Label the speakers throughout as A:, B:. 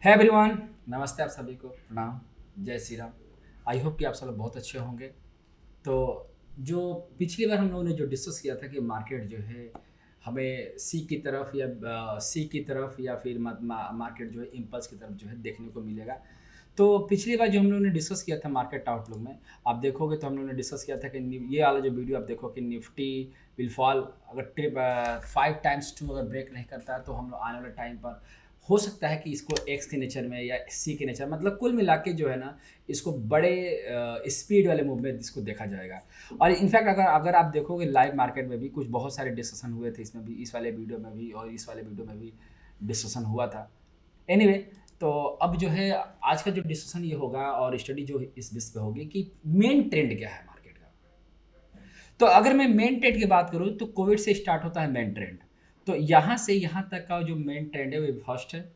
A: है एवरीवन। नमस्ते आप सभी को, प्रणाम, जय श्री राम। आई होप कि आप सब लोग बहुत अच्छे होंगे। तो जो पिछली बार हम लोगों ने जो डिस्कस किया था कि मार्केट जो है हमें सी की तरफ या फिर मार्केट जो है इम्पल्स की तरफ जो है देखने को मिलेगा। तो पिछली बार जो हम लोगों ने डिस्कस किया था मार्केट आउटलुक में, आप देखोगे तो हम लोगों ने डिस्कस किया था कि ये वाला जो वीडियो आप देखो कि निफ्टी विल फॉल, अगर ट्रिप 5 टाइम्स 2 अगर ब्रेक नहीं करता है तो हम लोग आने वाले टाइम पर हो सकता है कि इसको एक्स के नेचर में या सी के नेचर, मतलब कुल मिला के जो है ना, इसको बड़े स्पीड वाले मूवमेंट इसको देखा जाएगा। और इनफैक्ट अगर अगर आप देखोगे लाइव मार्केट में भी कुछ बहुत सारे डिस्कशन हुए थे, इसमें भी, इस वाले वीडियो में भी और इस वाले वीडियो में भी डिस्कशन हुआ था। एनीवे, तो अब जो है आज का जो डिस्कशन ये होगा और स्टडी जो इस बेस पे होगी कि मेन ट्रेंड क्या है मार्केट का। तो अगर मैं मेन ट्रेंड की बात करूँ तो कोविड से स्टार्ट होता है मेन ट्रेंड। तो यहाँ से यहाँ तक का जो मेन ट्रेंड है वो फर्स्ट है,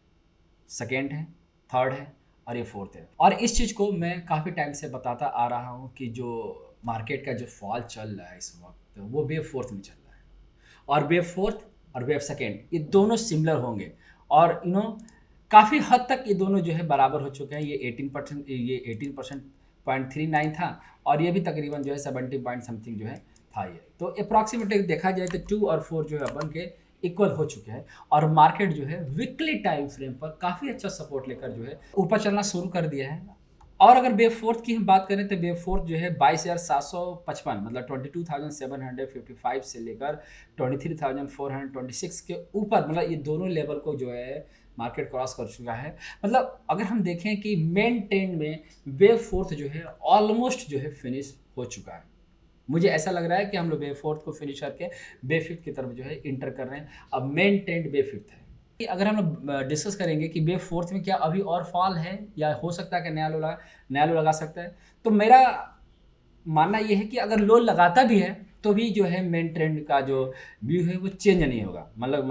A: सेकेंड है, थर्ड है और ये फोर्थ है। और इस चीज़ को मैं काफ़ी टाइम से बताता आ रहा हूँ कि जो मार्केट का जो फॉल चल रहा है इस वक्त, तो वो वेव फोर्थ में चल रहा है। और वेव फोर्थ और वेव सेकेंड ये दोनों सिमिलर होंगे। और काफ़ी हद तक ये दोनों जो है बराबर हो चुके हैं। ये 18%, ये 18% 0.39 था और ये भी तकरीबन जो है 70 पॉइंट समथिंग जो है था ये। तो अप्रॉक्सीमेटली देखा जाए तो 2 और 4 जो है बन के इक्वल हो चुके हैं। और मार्केट जो है वीकली टाइम फ्रेम पर काफ़ी अच्छा सपोर्ट लेकर जो है ऊपर चलना शुरू कर दिया है। और अगर वेव फोर्थ की हम बात करें तो वेव फोर्थ जो है 22,755, मतलब 22,755 से लेकर 23,426 के ऊपर, मतलब ये दोनों लेवल को जो है मार्केट क्रॉस कर चुका है। मतलब अगर हम देखें कि मेन ट्रेंड में वेव फोर्थ जो है ऑलमोस्ट जो है फिनिश हो चुका है। मुझे ऐसा लग रहा है कि हम लोग वेव फोर्थ को फिनिश करके वेव फिफ्थ की तरफ जो है इंटर कर रहे हैं। अब मेन ट्रेंड वेव फिफ्थ है। अगर हम लोग डिस्कस करेंगे कि वेव फोर्थ में क्या अभी और फॉल है या हो सकता है कि नया लो लगा सकता है, तो मेरा मानना ये है कि अगर लो लगाता भी है तो भी जो है मेन ट्रेंड का जो व्यू है वो चेंज नहीं होगा। मतलब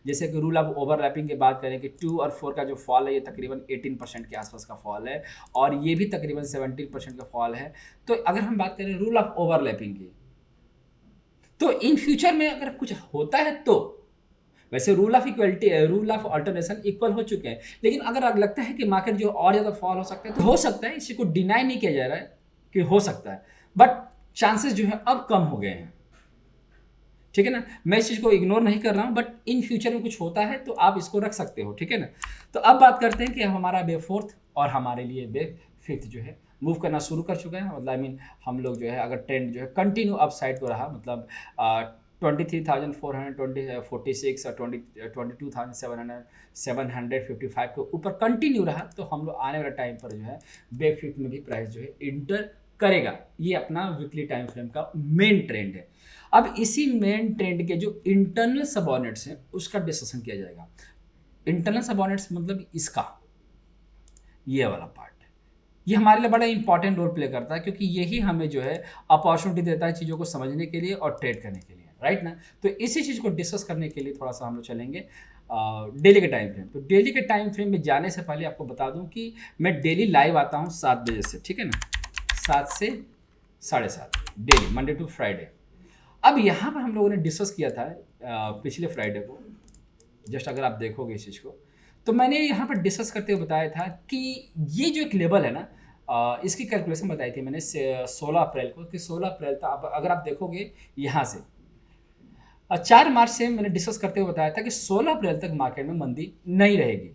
A: जैसे कि रूल ऑफ ओवरलैपिंग की बात करें कि 2 और 4 का जो फॉल है ये तकरीबन 18% के आसपास का फॉल है और ये भी तकरीबन 17% का फॉल है। तो अगर हम बात करें रूल ऑफ ओवरलैपिंग की, तो इन फ्यूचर में अगर कुछ होता है तो वैसे rule of equality, rule of alternation equal हो चुके हैं, लेकिन अगर लगता है कि मार्केट जो और ज़्यादा फॉल हो सकता है तो हो सकता है, इसी को डिनाई नहीं किया जा रहा है कि हो सकता है, बट चांसेस जो है अब कम हो गए हैं। ठीक है ना, मैं इस चीज़ को इग्नोर नहीं कर रहा हूँ, बट इन फ्यूचर में कुछ होता है तो आप इसको रख सकते हो। ठीक है ना, तो अब बात करते हैं कि हमारा वेव फोर्थ और हमारे लिए वेव फिफ्थ जो है मूव करना शुरू कर चुका है। मतलब हम लोग जो है अगर ट्रेंड जो है कंटिन्यू अप साइड को रहा, मतलब 23,446 और 22,755 के ऊपर कंटिन्यू रहा तो हम लोग आने वाला टाइम पर जो है वेव फिफ्थ में भी प्राइस जो है इंटर करेगा। ये अपना वीकली टाइम फ्रेम का मेन ट्रेंड है। अब इसी मेन ट्रेंड के जो इंटरनल सबऑर्डिनेट्स हैं उसका डिस्कशन किया जाएगा। इंटरनल सबऑर्डिनेट्स मतलब इसका ये वाला पार्ट, ये हमारे लिए बड़ा इंपॉर्टेंट रोल प्ले करता है क्योंकि यही हमें जो है अपॉर्चुनिटी देता है चीज़ों को समझने के लिए और ट्रेड करने के लिए, राइट ना। तो इसी चीज़ को डिस्कस करने के लिए थोड़ा सा हम लोग चलेंगे डेली के टाइम फ्रेम। तो डेली के टाइम फ्रेम में जाने से पहले आपको बता दूं कि मैं डेली लाइव आता हूं 7 बजे से, ठीक है ना, 7 से 7:30 डेली, मंडे टू फ्राइडे। अब यहाँ पर हम लोगों ने डिस्कस किया था पिछले फ्राइडे को, जस्ट अगर आप देखोगे इस चीज़ को, तो मैंने यहाँ पर डिस्कस करते हुए बताया था कि ये जो एक लेवल है ना, इसकी कैलकुलेशन बताई थी मैंने 16 अप्रैल को, कि 16 अप्रैल तक अगर आप देखोगे यहाँ से 4 मार्च से मैंने डिस्कस करते हुए बताया था कि 16 अप्रैल तक मार्केट में मंदी नहीं रहेगी।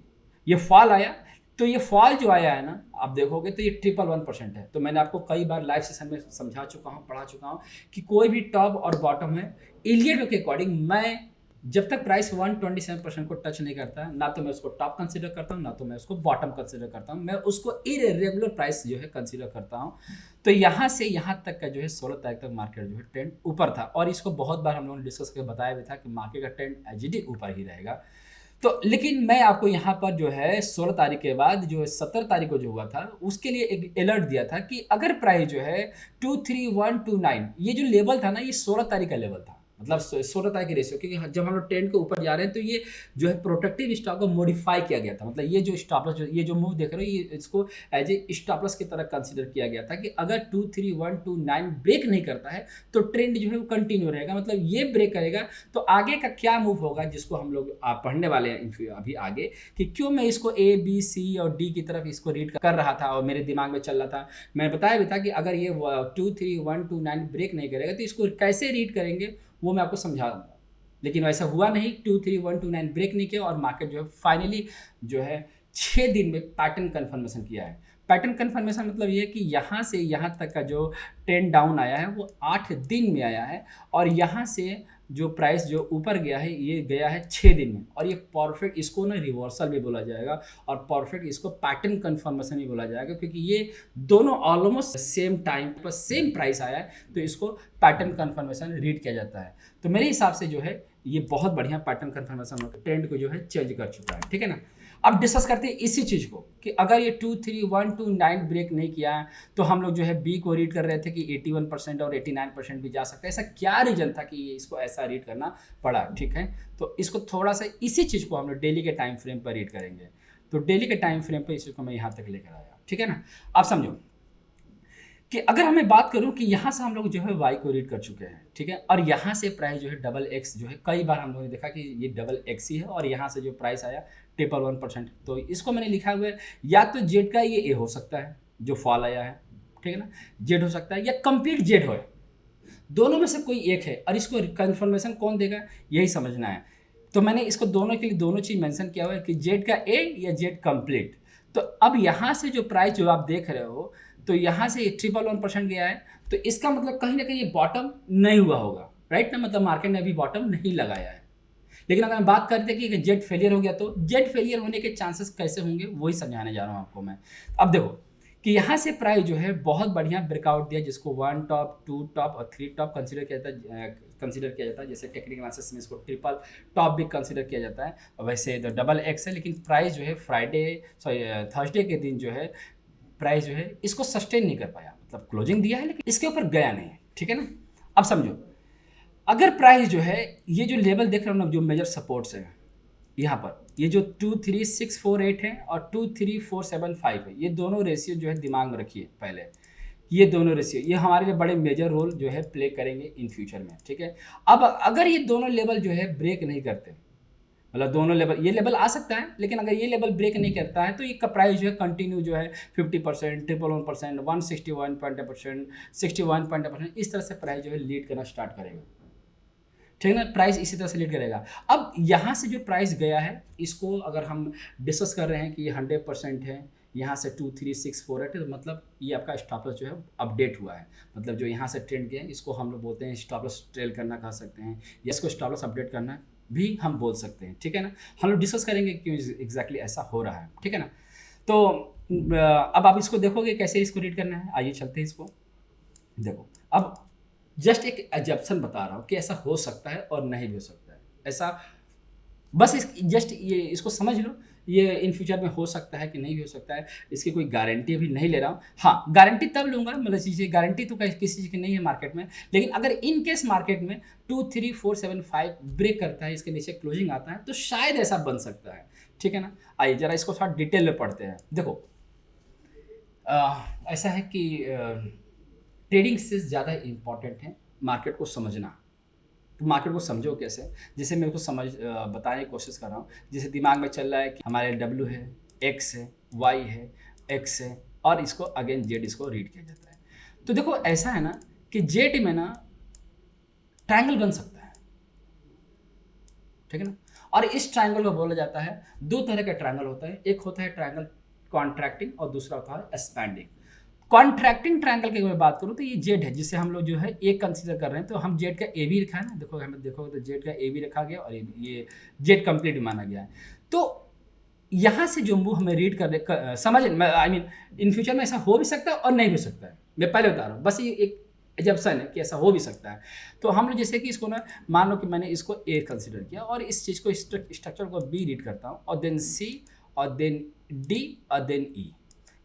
A: ये फॉल आया, तो ये फॉल जो आया है ना, आप देखोगे तो ये 111% है। तो मैंने आपको कई बार लाइव सेशन में समझा चुका हूँ, पढ़ा चुका हूँ कि कोई भी टॉप और बॉटम है, इलियट के अकॉर्डिंग मैं जब तक प्राइस 127% को टच नहीं करता, ना तो मैं उसको टॉप कंसीडर करता हूँ, ना तो मैं उसको बॉटम कंसीडर करता हूँ, मैं उसको इरेगुलर प्राइस जो है कंसीडर करता हूँ। तो यहाँ से यहाँ तक का जो है 16 तारीख तक मार्केट जो है ट्रेंड ऊपर था और इसको बहुत बार हम लोगों ने डिस्कस करके बताया भी था कि मार्केट का ट्रेंड एचडी ऊपर ही रहेगा। तो लेकिन मैं आपको यहाँ पर जो है 16 तारीख के बाद जो है 17 तारीख को जो हुआ था उसके लिए एक अलर्ट दिया था कि अगर प्राइस जो है 23129, ये जो लेवल था ना, ये 16 तारीख का लेवल था। मतलब 16 तरह की रेशियो, क्योंकि जब हम लोग ट्रेंड के ऊपर जा रहे हैं तो ये जो है प्रोटेक्टिव स्टॉप को मॉडिफाई किया गया था। मतलब ये जो स्टॉप लॉस, ये जो मूव देख रहे हो, ये इसको एज ए स्टॉप लॉस की तरह कंसीडर किया गया था कि अगर 23,129 ब्रेक नहीं करता है तो ट्रेंड जो है वो कंटिन्यू रहेगा। मतलब ये ब्रेक करेगा तो आगे का क्या मूव होगा, जिसको हम लोग पढ़ने वाले हैं अभी आगे, कि क्यों मैं इसको ए बी सी और डी की तरफ इसको रीड कर रहा था और मेरे दिमाग में चल रहा था। मैंने बताया भी था कि अगर ये 23,129 ब्रेक नहीं करेगा तो इसको कैसे रीड करेंगे वो मैं आपको समझा दूंगा। लेकिन वैसा हुआ नहीं, 23,129 ब्रेक नहीं किया और मार्केट जो है फाइनली जो है 6 दिन में पैटर्न कन्फर्मेशन किया है। पैटर्न कन्फर्मेशन मतलब ये है कि यहाँ से यहाँ तक का जो ट्रेंड डाउन आया है वो 8 दिन में आया है, और यहाँ से जो प्राइस जो ऊपर गया है ये गया है 6 दिन में। और ये परफेक्ट, इसको ना रिवर्सल भी बोला जाएगा और परफेक्ट इसको पैटर्न कन्फर्मेशन भी बोला जाएगा, क्योंकि ये दोनों ऑलमोस्ट सेम टाइम पर सेम प्राइस आया है, तो इसको पैटर्न कन्फर्मेशन रीड किया जाता है। तो मेरे हिसाब से जो है ये बहुत बढ़िया पैटर्न कन्फर्मेशन ट्रेंड को जो है चेंज कर चुका है, ठीक है ना। अब डिस्कस करते हैं इसी चीज़ को कि अगर ये 23,129 ब्रेक नहीं किया तो हम लोग जो है बी को रीड कर रहे थे कि 81% और 89% भी जा सकता है। ऐसा क्या रीजन था कि ये इसको ऐसा रीड करना पड़ा, ठीक है। तो इसको थोड़ा सा इसी चीज़ को हम लोग डेली के टाइम फ्रेम पर रीड करेंगे। तो डेली के टाइम फ्रेम पर इसी को मैं यहाँ तक लेकर आया, ठीक है ना। आप समझो कि अगर हमें बात करूं कि यहाँ से हम लोग जो है वाई को रीड कर चुके हैं, ठीक है, और यहाँ से प्राइस जो है डबल एक्स जो है कई बार हम लोगों ने देखा कि ये डबल एक्स ही है, और यहाँ से जो प्राइस आया 111%। तो इसको मैंने लिखा हुआ है या तो जेड का ये ए हो सकता है जो फॉल आया है, ठीक है ना, जेड हो सकता है या कंप्लीट जेड हो, दोनों में से कोई एक है, और इसको कन्फर्मेशन कौन देगा यही समझना है। तो मैंने इसको दोनों के लिए दोनों चीज़ मेंशन किया हुआ है कि जेड का ए या जेड कंप्लीट। तो अब यहाँ से जो प्राइस जो आप देख रहे हो, तो यहाँ से 111% गया है, तो इसका मतलब कहीं ना कहीं ये बॉटम नहीं हुआ होगा, राइट ना। मतलब मार्केट ने अभी बॉटम नहीं लगाया है। लेकिन अगर हम बात करते हैं कि जेड फेलियर हो गया, तो जेड फेलियर होने के चांसेस कैसे होंगे वही समझाने जा रहा हूँ आपको मैं। अब देखो कि यहाँ से प्राइस जो है बहुत बढ़िया ब्रेकआउट दिया, जिसको 1 टॉप 2 टॉप और 3 टॉप कंसीडर किया जाता है। जैसे टेक्निकल एनालिसिस में इसको ट्रिपल टॉप भी कंसीडर किया जाता है, और वैसे तो डबल एक्स है। लेकिन प्राइस जो है थर्सडे के दिन जो है प्राइस जो है इसको सस्टेन नहीं कर पाया, मतलब क्लोजिंग दिया है लेकिन इसके ऊपर गया नहीं, ठीक है ना। अब समझो, अगर प्राइस जो है ये जो लेवल देख रहे हो ना, जो मेजर सपोर्ट्स है यहाँ पर, ये जो 23648 है और 23475 है, ये दोनों रेशियो जो है दिमाग में रखिए पहले। ये दोनों रेशियो ये हमारे लिए बड़े मेजर रोल जो है प्ले करेंगे इन फ्यूचर में, ठीक है। अब अगर ये दोनों लेवल जो है ब्रेक नहीं करते, मतलब दोनों लेवल, ये लेवल आ सकता है लेकिन अगर ये लेवल ब्रेक नहीं करता है तो ये प्राइस जो है कंटिन्यू जो है 50%, 111%, 161%, 61%, इस तरह से प्राइस जो है लीड करना स्टार्ट करेगा, ठीक है ना। प्राइस इसी तरह से लीड करेगा। अब यहाँ से जो प्राइस गया है, इसको अगर हम डिस्कस कर रहे हैं कि ये 100% है, यहाँ से 23648 है, तो मतलब ये आपका स्टॉप लॉस जो है अपडेट हुआ है। मतलब जो यहाँ से ट्रेंड गया है इसको हम लोग बोलते हैं स्टॉप लॉस ट्रेल करना कह सकते हैं, या इसको स्टॉप लॉस अपडेट करना भी हम बोल सकते हैं, ठीक है ना। हम लोग डिस्कस करेंगे क्यों एग्जैक्टली ऐसा हो रहा है, ठीक है ना। तो अब आप इसको देखोगे कैसे इसको रीड करना है। आइए चलते हैं इसको। देखो, अब जस्ट एक एजम्पशन बता रहा हूँ कि ऐसा हो सकता है और नहीं भी हो सकता है ऐसा, बस जस्ट ये इसको समझ लो। ये इन फ्यूचर में हो सकता है कि नहीं भी हो सकता है, इसकी कोई गारंटी अभी नहीं ले रहा हूँ। हाँ, गारंटी तब लूँगा, मतलब चीज़ें गारंटी तो किसी चीज़ की नहीं है मार्केट में। लेकिन अगर इन केस मार्केट में 23475 ब्रेक करता है, इसके नीचे क्लोजिंग आता है, तो शायद ऐसा बन सकता है, ठीक है ना। आइए जरा इसको थोड़ा डिटेल में पढ़ते हैं। देखो ऐसा है कि ट्रेडिंग से ज़्यादा इम्पॉर्टेंट है मार्केट को समझना। तो मार्केट को समझो कैसे, जैसे मैं उसको बताने की कोशिश कर रहा हूँ। जैसे दिमाग में चल रहा है कि हमारे W है, X है, Y है, X है, और इसको अगेन Z इसको रीड किया जाता है। तो देखो ऐसा है ना कि Z में ना ट्रायंगल बन सकता है, ठीक है ना। और इस ट्रायंगल को बोला जाता है, दो तरह का ट्रायंगल होता है, एक होता है ट्रायंगल कॉन्ट्रैक्टिंग और दूसरा होता है एक्सपैंडिंग। कॉन्ट्रैक्टिंग ट्रायंगल की मैं बात करूँ तो ये जेड है, जिसे हम लोग जो है एक कंसीडर कर रहे हैं। तो हम जेड का ए भी रखा है ना, देखो हमें देखोगे तो जेड का ए भी रखा गया और ये जेड कंप्लीट माना गया है। तो यहाँ से जो मूव हमें रीड कर समझ आई मीन इन फ्यूचर में ऐसा हो भी सकता है और नहीं भी हो सकता है, मैं पहले बता रहा हूँ। बस ये एक एजम्पशन है कि ऐसा हो भी सकता है। तो हम लोग जैसे कि इसको ना मान लो कि मैंने इसको ए कंसिडर किया और इस चीज़ को स्ट्रक्चर को बी रीड करता हूँ, और देन सी, और देन डी, और देन ई।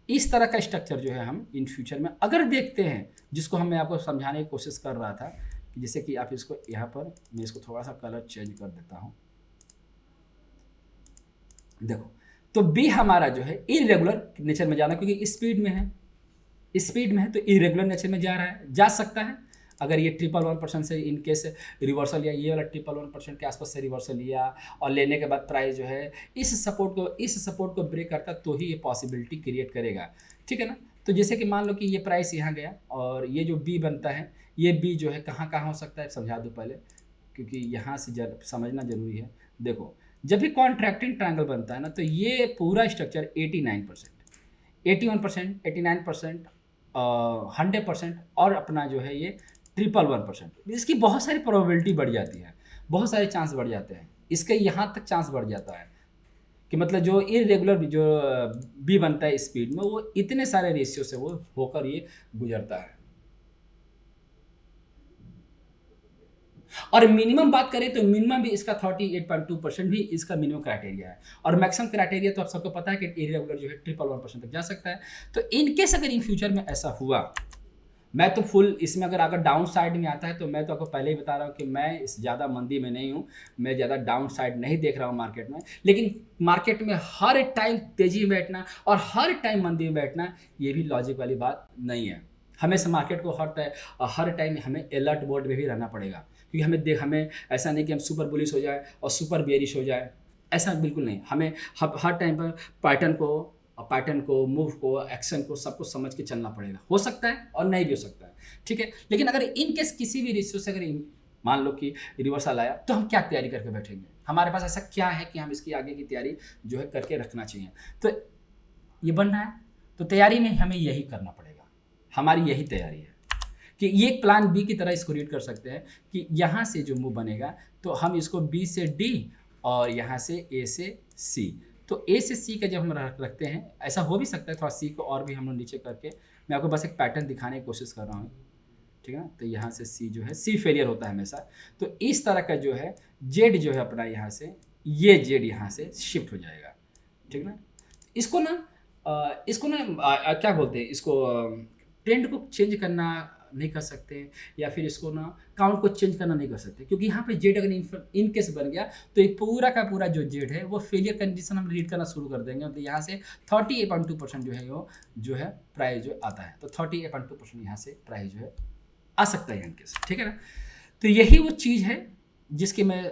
A: इस तरह का स्ट्रक्चर जो है हम इन फ्यूचर में अगर देखते हैं, जिसको मैं आपको समझाने की कोशिश कर रहा था कि जैसे कि आप इसको यहाँ पर मैं इसको थोड़ा सा कलर चेंज कर देता हूँ। देखो तो बी हमारा जो है इरेगुलर नेचर में जाना, क्योंकि स्पीड में है, स्पीड में है तो इरेगुलर नेचर में जा रहा है, जा सकता है। अगर ये 111% से इन केस रिवर्सल या ये वाला 111% के आसपास से रिवर्सल लिया और लेने के बाद प्राइस जो है इस सपोर्ट को ब्रेक करता तो ही ये पॉसिबिलिटी क्रिएट करेगा, ठीक है ना। तो जैसे कि मान लो कि ये प्राइस यहाँ गया और ये जो बी बनता है, ये बी जो है कहाँ कहाँ हो सकता है समझा दूँ पहले, क्योंकि यहाँ से समझना जरूरी है। देखो जब भी कॉन्ट्रैक्टिंग ट्रायंगल बनता है ना, तो ये पूरा स्ट्रक्चर 89%, 81%, 89%, 100% और अपना जो है ये 111%, इसकी बहुत सारी प्रोबेबिलिटी बढ़ जाती है, बहुत सारे चांस बढ़ जाते हैं, इसके यहाँ तक चांस बढ़ जाता है कि मतलब जो इरेगुलर जो बी बनता है स्पीड में, वो इतने सारे रेशियो से वो होकर ये गुजरता है। और मिनिमम बात करें तो मिनिमम भी इसका 38.2% भी इसका मिनिमम क्राइटेरिया है, और मैक्सिमम क्राइटेरिया तो आप सबको पता है कि इरेगुलर जो है 111% तक जा सकता है। तो इनकेस अगर इन फ्यूचर में ऐसा हुआ, मैं तो फुल इसमें अगर डाउन साइड में आता है तो मैं तो आपको पहले ही बता रहा हूँ कि मैं इस ज़्यादा मंदी में नहीं हूँ, मैं ज़्यादा डाउन साइड नहीं देख रहा हूँ मार्केट में। लेकिन मार्केट में हर टाइम तेज़ी में बैठना और हर टाइम मंदी में बैठना ये भी लॉजिक वाली बात नहीं है। हमें मार्केट को हर टाइम हमें अलर्ट मोड में भी रहना पड़ेगा, क्योंकि हमें ऐसा नहीं कि हम सुपर बुलिश हो जाए और सुपर बेरिश हो जाए, ऐसा बिल्कुल नहीं। हमें हर टाइम पर पैटर्न को, मूव को, एक्शन को सब कुछ समझ के चलना पड़ेगा। हो सकता है और नहीं भी हो सकता है, ठीक है। लेकिन अगर इन केस किसी भी रेशियो से अगर मान लो कि रिवर्सल आया, तो हम क्या तैयारी करके बैठेंगे? हमारे पास ऐसा क्या है कि हम इसकी आगे की तैयारी जो है करके रखना चाहिए? तो ये बनना है तो तैयारी में हमें यही करना पड़ेगा, हमारी यही तैयारी है कि ये प्लान बी की तरह इसको रीड कर सकते हैं कि यहाँ से जो मूव बनेगा तो हम इसको बी से डी और यहाँ से ए से सी, तो ए से सी का जब हम रखते हैं, ऐसा हो भी सकता है थोड़ा सी को और भी हम लोग नीचे करके, मैं आपको बस एक पैटर्न दिखाने की कोशिश कर रहा हूँ, ठीक है ना। तो यहाँ से सी जो है, सी फेलियर होता है हमेशा, तो इस तरह का जो है जेड जो है अपना यहाँ से, ये जेड यहाँ से शिफ्ट हो जाएगा, ठीक है ना। इसको ना क्या बोलते हैं, इसको ट्रेंड को चेंज करना नहीं कर सकते, या फिर इसको ना काउंट को चेंज करना नहीं कर सकते, क्योंकि यहाँ पे जेड अगर इन केस बन गया तो ये पूरा का पूरा जो जेड है वो फेलियर कंडीशन हम रीड करना शुरू कर देंगे। तो यहाँ से 38.2% जो है वो जो है प्राइस जो आता है, तो 38.2% यहाँ से प्राइस जो है आ सकता है इन केस, ठीक है ना। तो यही वो चीज़ है जिसकी मैं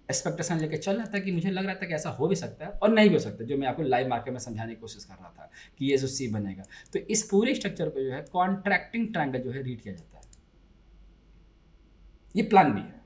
A: एक्सपेक्टेशन लेके चल रहा था कि मुझे लग रहा था कि ऐसा हो भी सकता है और नहीं भी हो सकता, जो मैं आपको लाइव मार्केट में समझाने की कोशिश कर रहा था कि ये जो सी बनेगा। तो इस पूरे स्ट्रक्चर को जो है कॉन्ट्रैक्टिंग ट्रायंगल जो है रीड किया जाता है, ये प्लान बी है।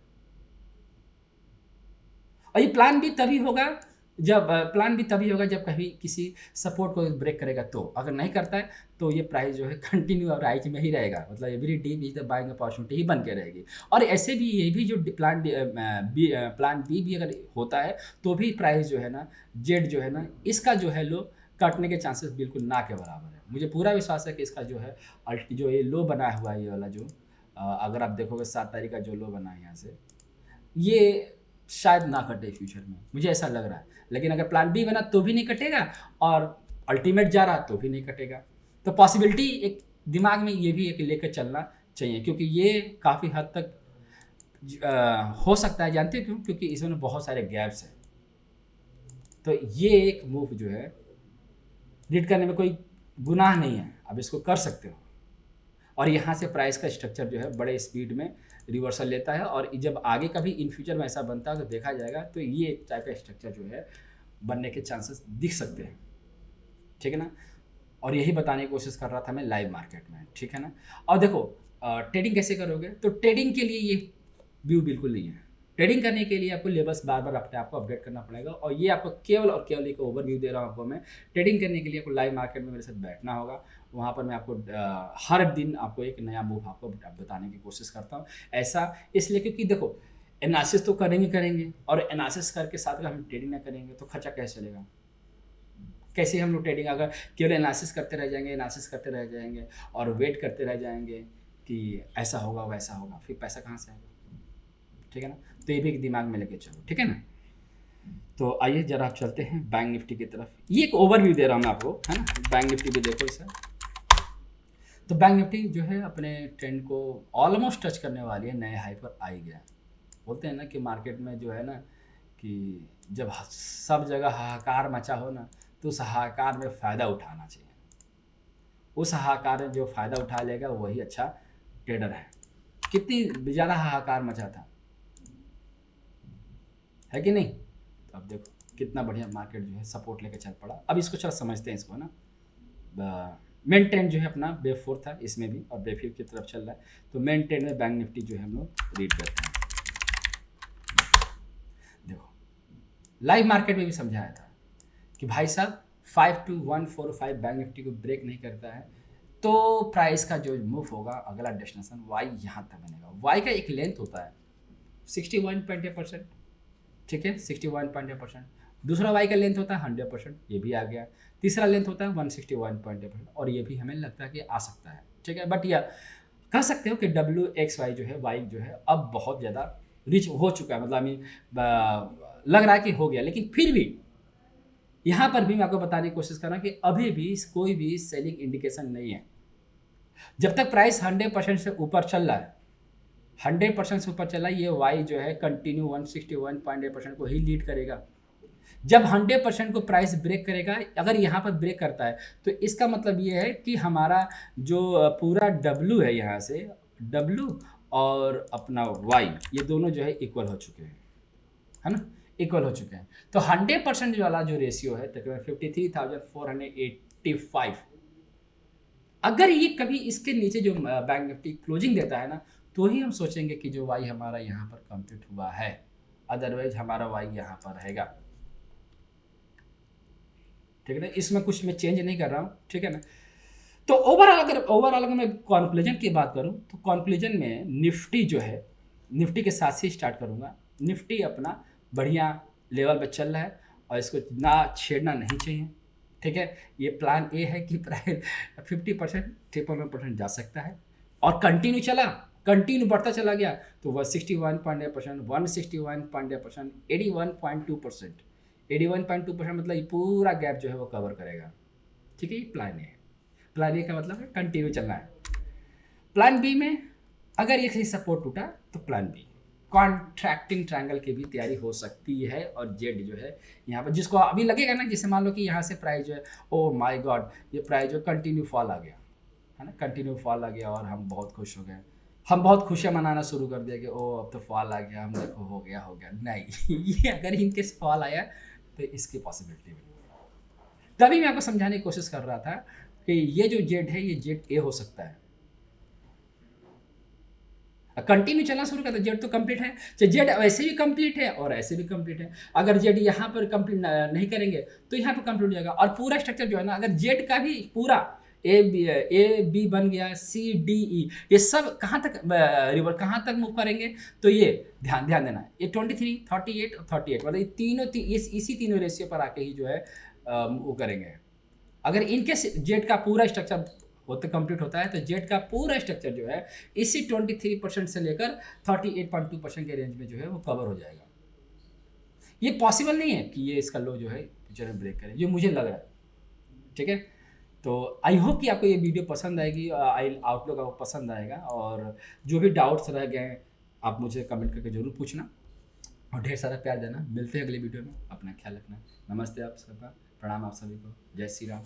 A: और ये प्लान बी तभी होगा जब कभी किसी सपोर्ट को ब्रेक करेगा, तो अगर नहीं करता है तो ये प्राइस जो है कंटिन्यू राइज में ही रहेगा, मतलब every day is the buying opportunity ही बन के रहेगी। और ऐसे भी ये भी जो प्लान बी भी अगर होता है तो भी प्राइस जो है ना, जेड जो है ना, इसका जो है लो काटने के चांसेस बिल्कुल ना के बराबर है। मुझे पूरा विश्वास है कि इसका जो है जो ये लो बना हुआ है, ये वाला जो अगर आप देखोगे 7 तारीख का जो लो बना है यहाँ से, ये शायद ना कटे फ्यूचर में, मुझे ऐसा लग रहा है। लेकिन अगर प्लान बी बना तो भी नहीं कटेगा और अल्टीमेट जा रहा तो भी नहीं कटेगा। तो पॉसिबिलिटी एक दिमाग में ये भी एक लेकर चलना चाहिए, क्योंकि ये काफ़ी हद तक हो सकता है। जानते हो क्यों? क्योंकि इसमें बहुत सारे गैप्स हैं। तो ये एक मूव जो है रीड करने में कोई गुनाह नहीं है, अब इसको कर सकते हो। और यहाँ से प्राइस का स्ट्रक्चर जो है बड़े स्पीड में रिवर्सल लेता है, और जब आगे कभी इन फ्यूचर में ऐसा बनता है तो देखा जाएगा, तो ये एक टाइप का स्ट्रक्चर जो है बनने के चांसेस दिख सकते हैं, ठीक है ना। और यही बताने की कोशिश कर रहा था मैं लाइव मार्केट में, ठीक है ना। और देखो ट्रेडिंग कैसे करोगे, तो ट्रेडिंग के लिए ये व्यू बिल्कुल नहीं है। ट्रेडिंग करने के लिए आपको लेवल्स बार बार अपने आप को अपडेट करना पड़ेगा, और ये आपको केवल और केवल एक ओवरव्यू दे रहा हूँ आपको मैं। ट्रेडिंग करने के लिए आपको लाइव मार्केट में मेरे साथ बैठना होगा, वहाँ पर मैं आपको हर दिन आपको एक नया मूव आपको बताने की कोशिश करता हूँ। ऐसा इसलिए क्योंकि देखो एनालिसिस तो करेंगे और एनालिसिस करके साथ अगर हम ट्रेडिंग ना करेंगे तो खर्चा कैसे चलेगा? कैसे हम लोग ट्रेडिंग अगर केवल एनालिसिस करते रह जाएंगे और वेट करते रह जाएंगे कि ऐसा होगा वैसा होगा, फिर पैसा कहाँ से आएगा, ठीक है ना। तो ये भी एक दिमाग में लेके चलो, ठीक है ना। तो आइए जरा आप चलते हैं बैंक निफ्टी की तरफ। ये एक ओवरव्यू दे रहा हूँ मैं आपको, है ना। बैंक निफ्टी भी देखो इसे। तो बैंक निफ्टी जो है अपने ट्रेंड को ऑलमोस्ट टच करने वाली है, नए हाई पर आ ही गया। बोलते हैं ना कि मार्केट में जो है ना कि जब सब जगह हाहाकार मचा हो ना, तो उस हाहाकार में फ़ायदा उठाना चाहिए। उस हाहाकार में जो फ़ायदा उठा लेगा वही अच्छा ट्रेडर है। कितनी ज़्यादा हाहाकार मचा था, है कि नहीं? तो अब देखो कितना बढ़िया मार्केट जो है सपोर्ट लेके चल पड़ा। अब इसको चलो समझते हैं इसको ना। मेन ट्रेंड जो है अपना वेव 4 था, इसमें भी और वेव 5 की तरफ चल रहा है। तो मेन ट्रेंड में बैंक निफ्टी जो है हम लोग रीड करते हैं। देखो लाइव मार्केट में भी समझाया था कि भाई साहब 52145 बैंक निफ्टी को ब्रेक नहीं करता है तो प्राइस का जो मूव होगा अगला डेस्टिनेशन वाई यहाँ तक बनेगा। वाई का एक लेंथ होता है 61.8%, ठीक है, 61.8%। दूसरा वाई का लेंथ होता है 100%, ये भी आ गया। तीसरा लेंथ होता है 161.8% और ये भी हमें लगता है कि आ सकता है, ठीक है। बट यह कह सकते हो कि WXY जो है, वाई जो है अब बहुत ज़्यादा रिच हो चुका है, मतलब लग रहा है कि हो गया। लेकिन फिर भी यहाँ पर भी मैं आपको बताने की कोशिश कर रहा हूँ कि अभी भी कोई भी सेलिंग इंडिकेशन नहीं है। जब तक प्राइस 100% से ऊपर चल रहा है, 100% से ऊपर चला, ये वाई जो है कंटिन्यू 161.8% को ही लीड करेगा। जब 100% को प्राइस ब्रेक करेगा, अगर यहाँ पर ब्रेक करता है तो इसका मतलब ये है कि हमारा जो पूरा डब्लू है, यहाँ से डब्लू और अपना वाई, ये दोनों जो है इक्वल हो चुके हैं, है ना, इक्वल हो चुके हैं। तो 100% वाला जो रेशियो है तकरीबन 53,485, अगर ये कभी इसके नीचे जो बैंक निफ्टी क्लोजिंग देता है ना, तो ही हम सोचेंगे कि जो वाई हमारा यहाँ पर कंप्लीट हुआ है, अदरवाइज हमारा वाई यहाँ पर रहेगा, ठीक है ना। इसमें कुछ मैं चेंज नहीं कर रहा हूँ, ठीक है ना। तो ओवरऑल अगर मैं कॉन्क्लूजन की बात करूँ तो कॉन्क्लूजन में निफ्टी जो है, निफ्टी के साथ से स्टार्ट करूँगा। निफ्टी अपना बढ़िया लेवल पर चल रहा है और इसको ना छेड़ना नहीं चाहिए, ठीक है। ये प्लान ए है कि प्राइस 50% 53% जा सकता है और कंटिन्यू चला, कंटिन्यू बढ़ता चला गया तो वह 61.8%, 161.8%, 81.2%, 81.2% मतलब ये पूरा गैप जो है वो कवर करेगा, ठीक है। ये प्लान ए है। प्लान ए का मतलब है कंटिन्यू चलना है। प्लान बी में अगर ये सही सपोर्ट टूटा तो प्लान बी कॉन्ट्रैक्टिंग ट्रायंगल की भी तैयारी हो सकती है। और जेड जो है यहाँ पर जिसको अभी लगेगा ना, जैसे मान लो कि यहाँ से प्राइस जो है, ओ माय गॉड, ये प्राइस जो कंटिन्यू फॉल आ गया है ना, कंटिन्यू फॉल आ गया और हम बहुत खुश हो गए, हम बहुत खुशियाँ मनाना शुरू कर दिया कि ओ अब तो फॉल आ गया, हम देखो हो गया नहीं ये अगर इनकेस फॉल आया तो इसकी पॉसिबिलिटी भी नहीं। तभी मैं आपको समझाने की कोशिश कर रहा था कि ये जो जेड है ये जेड ए हो सकता है। कंटिन्यू चलना शुरू करता है, जेड तो कंप्लीट है, चाहे जेड ऐसे भी कंप्लीट है और ऐसे भी कंप्लीट है। अगर जेड यहाँ पर कंप्लीट नहीं करेंगे तो यहाँ पर कंप्लीट हो जाएगा। और पूरा स्ट्रक्चर जो है ना, अगर जेड का भी पूरा ए बी बन गया, सी डी ई, ये सब कहाँ तक रिवर कहाँ तक मूव करेंगे, तो ये ध्यान देना, ये 23, 38 और 38 मतलब ये तीनों इसी तीनों रेशियो पर आके ही जो है वो करेंगे। अगर इनके जेड का पूरा स्ट्रक्चर होते कंप्लीट होता है तो जेड का पूरा स्ट्रक्चर जो है इसी 23% से लेकर 38.2% के रेंज में जो है वो कवर हो जाएगा। ये पॉसिबल नहीं है कि ये इसका लो जो है फ्यूचर में ब्रेक करे, ये मुझे लग रहा है, ठीक है। तो आई होप कि आपको ये वीडियो पसंद आएगी, आउटलुक आपको पसंद आएगा। और जो भी डाउट्स रह गए आप मुझे कमेंट करके ज़रूर पूछना और ढेर सारा प्यार देना। मिलते हैं अगले वीडियो में, अपना ख्याल रखना। नमस्ते आप सबका, प्रणाम आप सभी को, जय श्री राम।